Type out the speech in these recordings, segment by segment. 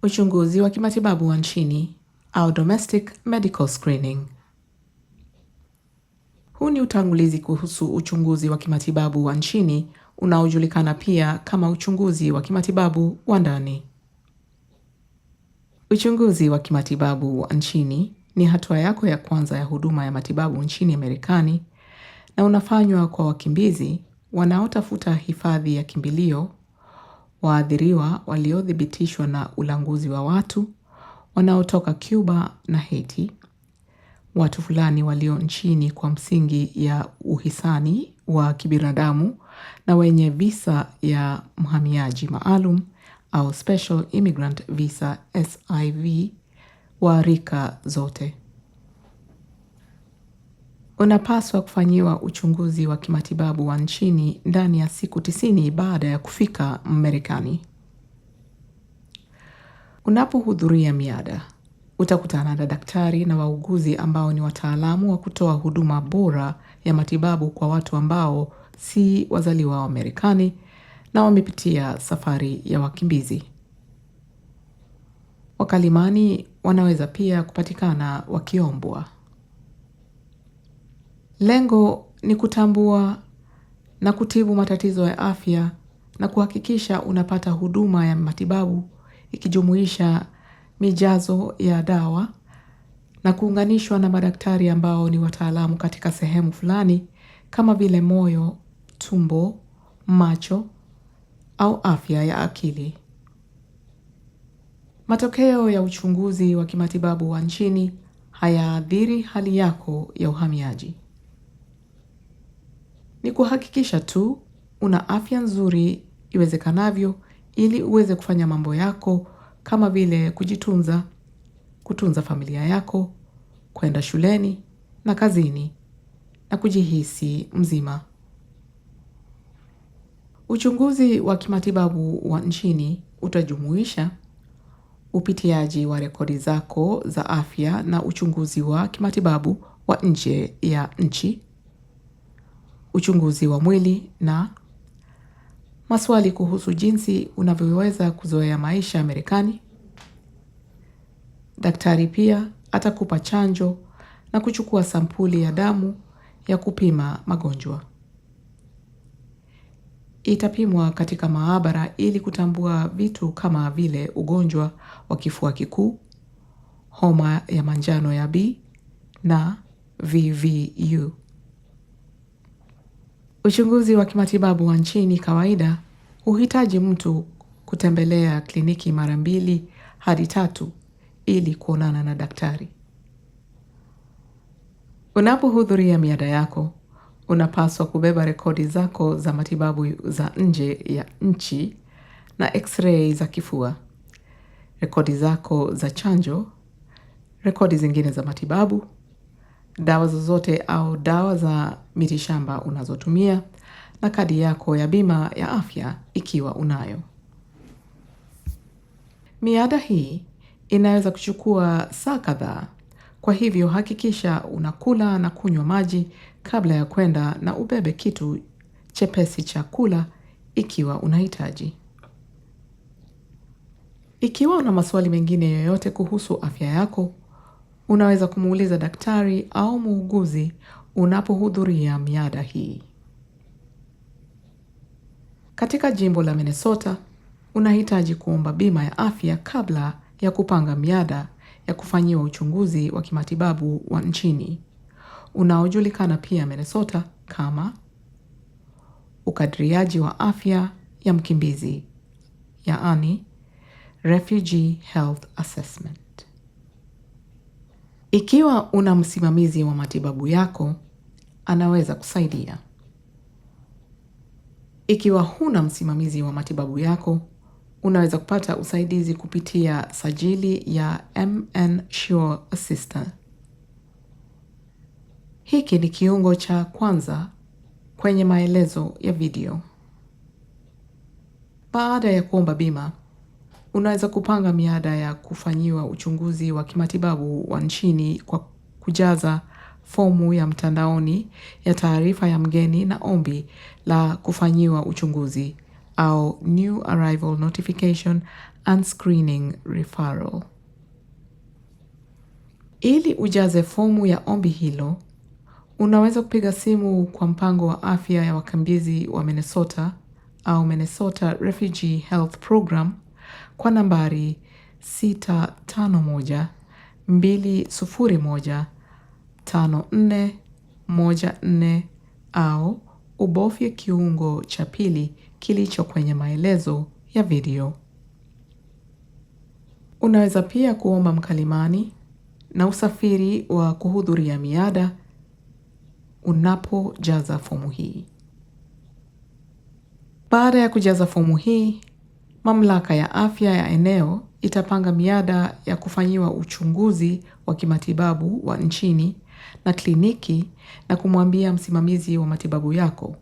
Uchunguzi wa kimatibabu wa nchini au domestic medical screening. Huu ni utangulizi kuhusu uchunguzi wa kimatibabu wa nchini unaojulikana pia kama uchunguzi wa kimatibabu wa ndani. Uchunguzi wa kimatibabu wa nchini ni hatua yako ya kwanza ya huduma ya matibabu nchini Marekani na unafanywa kwa wakimbizi wanaotafuta hifadhi ya kimbilio, waathiriwa waliothibitishwa na ulanguzi wa watu, wanaotoka Cuba na Haiti, watu fulani walio nchini kwa msingi ya uhisani wa kibinadamu na wenye visa ya mhamiaji maalum au Special Immigrant Visa SIV wa rika zote. Unapaswa kufanyiwa uchunguzi wa kimatibabu wa nchini ndani ya siku 90 baada ya kufika Marekani. Unapohudhuria miada, utakutana na daktari na wauguzi ambao ni wataalamu wa kutoa huduma bora ya matibabu kwa watu ambao si wazaliwa wa Marekani na wamepitia safari ya wakimbizi. Wakalimani wanaweza pia kupatikana wakiombwa. Lengo ni kutambua na kutibu matatizo ya afya na kuhakikisha unapata huduma ya matibabu ikijumuisha mijazo ya dawa na kuunganishwa na madaktari ambao ni wataalamu katika sehemu fulani kama vile moyo, tumbo, macho au afya ya akili. Matokeo ya uchunguzi wa kimatibabu wa nchini hayaathiri hali yako ya uhamiaji. Ni kuhakikisha tu una afya nzuri iwezekanavyo ili uweze kufanya mambo yako kama vile kujitunza, kutunza familia yako, kwenda shuleni na kazini na kujihisi mzima. Uchunguzi wa kimatibabu wa nchini utajumuisha upitiaji wa rekodi zako za afya na uchunguzi wa kimatibabu wa nje ya nchi, uchunguzi wa mwili na maswali kuhusu jinsi unavyoweza kuzoea maisha ya Marekani. Daktari pia atakupa chanjo na kuchukua sampuli ya damu ya kupima magonjwa. Itapimwa katika maabara ili kutambua vitu kama vile ugonjwa wa kifua kikuu, homa ya manjano ya B na VVU. Uchunguzi wa kimatibabu wa nchini kawaida huhitaji mtu kutembelea kliniki mara 2 hadi 3 ili kuonana na daktari. Unapohudhuria miada yako, unapaswa kubeba rekodi zako za matibabu za nje ya nchi na x-ray za kifua, rekodi zako za chanjo, rekodi zingine za matibabu, dawa zozote au dawa za mitishamba unazotumia na kadi yako ya bima ya afya ikiwa unayo. Miada hii inaweza kuchukua saa kadhaa, kwa hivyo hakikisha unakula na kunywa maji kabla ya kwenda na ubebe kitu chepesi cha kula ikiwa unahitaji. Ikiwa una maswali mengine yoyote kuhusu afya yako, unaweza kumuuliza daktari au muuguzi unapohudhuria miada hii. Katika jimbo la Minnesota, unahitaji kuomba bima ya afya kabla ya kupanga miada ya kufanyiwa uchunguzi wa kimatibabu wa nchini, unaojulikana pia Minnesota kama ukadiriaji wa afya ya mkimbizi, yaani Refugee Health Assessment. Ikiwa una msimamizi wa matibabu yako, anaweza kusaidia. Ikiwa huna msimamizi wa matibabu yako, unaweza kupata usaidizi kupitia sajili ya MN Sure Assistant. Hiki ni kiungo cha kwanza kwenye maelezo ya video. Baada ya kuomba bima, unaweza kupanga miada ya kufanyiwa uchunguzi wa kimatibabu wa nchini kwa kujaza fomu ya mtandaoni ya taarifa ya mgeni na ombi la kufanyiwa uchunguzi au New Arrival Notification and screening referral. Ili ujaze fomu ya ombi hilo, unaweza kupiga simu kwa mpango wa afya ya wakimbizi wa Minnesota au Minnesota Refugee Health Program kwa nambari 651-201-5414 au ubofye kiungo cha pili kilicho kwenye maelezo ya video. Unaweza pia kuomba mkalimani na usafiri wa kuhudhuria miada unapojaza fomu hii. Baada ya kujaza fomu hii, mamlaka ya afya ya eneo itapanga miada ya kufanyiwa uchunguzi wa kimatibabu wa nchini na kliniki na kumwambia msimamizi wa matibabu yako,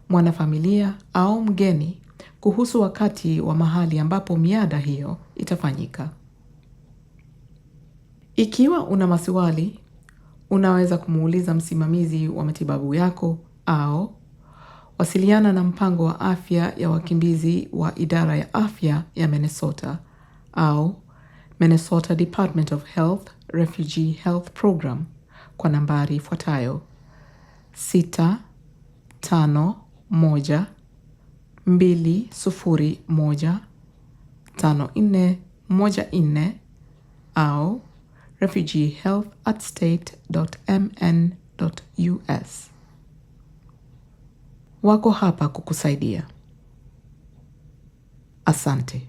mwanafamilia au mgeni kuhusu wakati wa mahali ambapo miada hiyo itafanyika. Ikiwa una maswali, unaweza kumuuliza msimamizi wa matibabu yako au wasiliana na mpango wa afya ya wakimbizi wa idara ya afya ya Minnesota au Minnesota Department of Health Refugee Health Program kwa nambari ifuatayo: 651-201-5414 au refugeehealth@state.mn.us. Wako hapa kukusaidia. Asante.